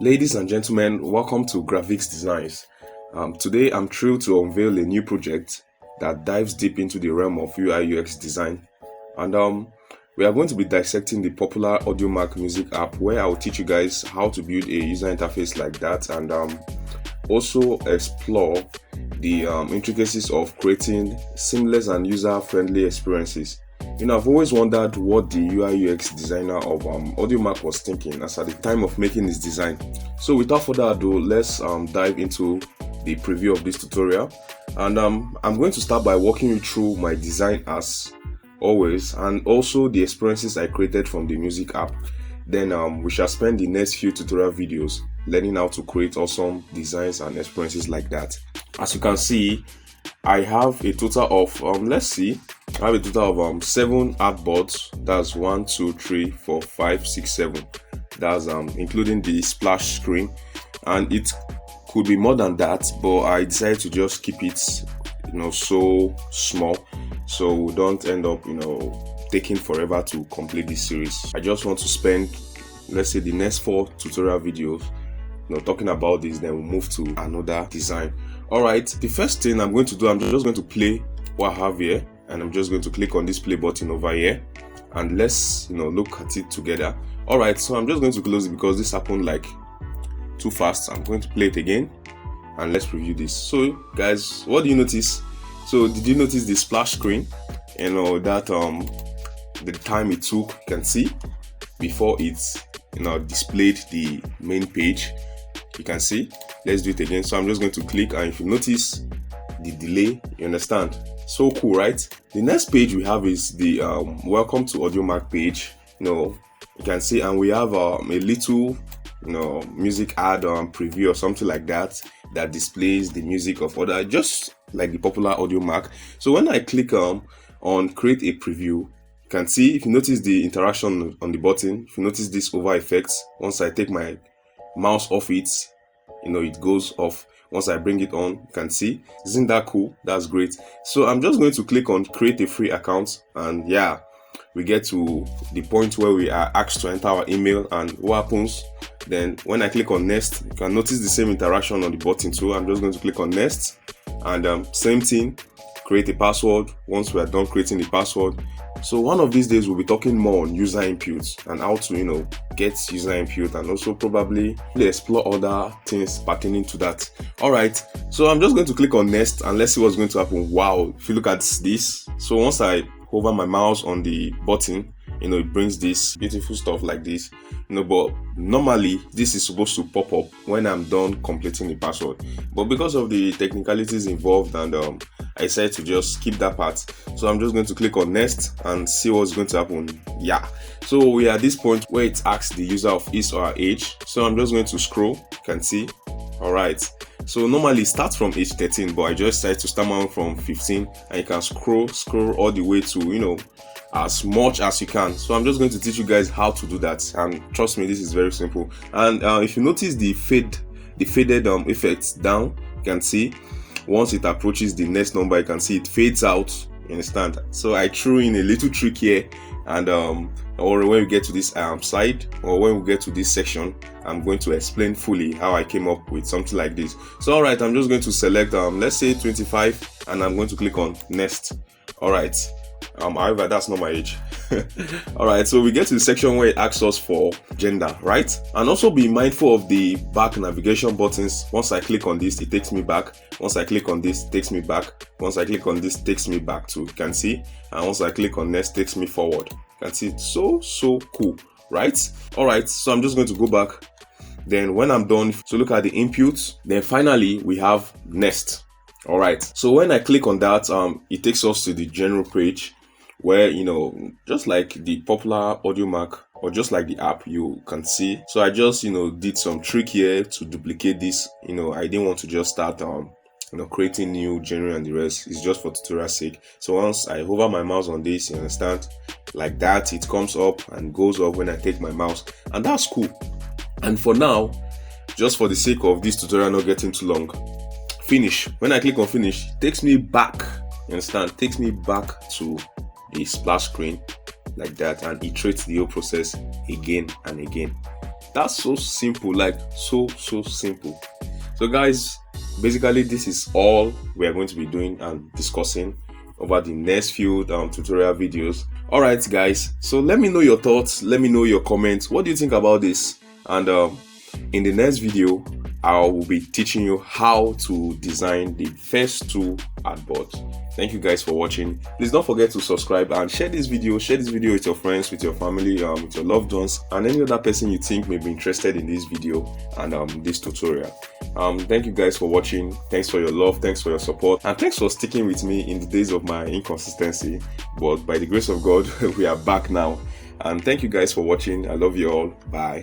Ladies and gentlemen, welcome to Graphics Designs. Today I'm thrilled to unveil a new project that dives deep into the realm of UI/UX design. And we are going to be dissecting the popular Audiomack music app, where I will teach you guys how to build a user interface like that, and also explore the intricacies of creating seamless and user-friendly experiences. I've always wondered what the UI/UX designer of Audiomack was thinking as at the time of making his design. So without further ado, let's dive into the preview of this tutorial. And I'm going to start by walking you through my design as always, and also the experiences I created from the music app. Then we shall spend the next few tutorial videos learning how to create awesome designs and experiences like that. As you can see, I have a total of I have a total of 7 artboards. That's 1, 2, 3, 4, 5, 6, 7. That's including the splash screen, and it could be more than that, but I decided to just keep it so small, so we don't end up taking forever to complete this series. I just want to spend, let's say, the next 4 tutorial videos talking about this, then we'll move to another design. Alright, the first thing I'm going to do, I'm just going to play what I have here, and I'm just going to click on this play button over here, and let's look at it together. Alright, so I'm just going to close it because this happened like too fast. I'm going to play it again, and let's preview this. So guys, what do you notice? So did you notice the splash screen? That the time it took, you can see before it's displayed the main page. You can see. Let's do it again. So I'm just going to click, and if you notice the delay, you understand. So cool, right? The next page we have is the welcome to Audiomack page. You can see, and we have a little music ad preview or something like that displays the music of other, just like the popular Audiomack. So when I click on create a preview, you can see, if you notice the interaction on the button, if you notice this over effects, once I take my mouse off it, it goes off. Once I bring it on, you can see. Isn't that cool? That's great. So I'm just going to click on create a free account, and yeah, we get to the point where we are asked to enter our email. And what happens then when I click on next, you can notice the same interaction on the button too. I'm just going to click on next, and same thing, create a password. Once we are done creating the password, so one of these days we'll be talking more on user input and how to get user input, and also probably explore other things pertaining to that. Alright, so I'm just going to click on next, and let's see what's going to happen. Wow, if you look at this, so once I hover my mouse on the button, it brings this beautiful stuff like this. But normally this is supposed to pop up when I'm done completing the password, but because of the technicalities involved, and I decided to just skip that part. So I'm just going to click on next and see what's going to happen. Yeah, so we are at this point where it asks the user of his or her age. So I'm just going to scroll. You can see. Alright, so normally it starts from age 13, but I just decided to start on from 15, and you can scroll all the way to as much as you can. So I'm just going to teach you guys how to do that, and trust me, this is very simple. And if you notice the faded effects down, you can see once it approaches the next number, you can see it fades out. You understand? So I threw in a little trick here, and or when we get to this side, or when we get to this section, I'm going to explain fully how I came up with something like this. So alright, I'm just going to select let's say 25, and I'm going to click on next. Alright, however, that's not my age. Alright, so we get to the section where it asks us for gender, right? And also be mindful of the back navigation buttons. Once I click on this, it takes me back. Once I click on this, it takes me back. Once I click on this, it takes me back too. You can see. And once I click on next, it takes me forward. You can see it's so cool, right? Alright, so I'm just going to go back. Then when I'm done, so look at the inputs. Then finally we have next. Alright, so when I click on that, it takes us to the general page where just like the popular Audiomack, or just like the app, you can see. So I just did some trick here to duplicate this. I didn't want to just start creating new genre and the rest. It's just for tutorial sake. So once I hover my mouse on this, you understand, like that, it comes up and goes up when I take my mouse, and that's cool. And for now, just for the sake of this tutorial not getting too long, finish. When I click on finish, it takes me back. You understand? It takes me back to the splash screen like that, and iterates the whole process again and again. That's so simple, like so simple. So guys, basically this is all we are going to be doing and discussing over the next few tutorial videos. All right guys, so let me know your thoughts, let me know your comments. What do you think about this? And in the next video I will be teaching you how to design the first two artboards. Thank you guys for watching. Please don't forget to subscribe and share this video with your friends, with your family, with your loved ones, and any other person you think may be interested in this video and this tutorial. Thank you guys for watching. Thanks for your love, thanks for your support, and thanks for sticking with me in the days of my inconsistency. But by the grace of God, we are back now. And thank you guys for watching. I love you all. Bye.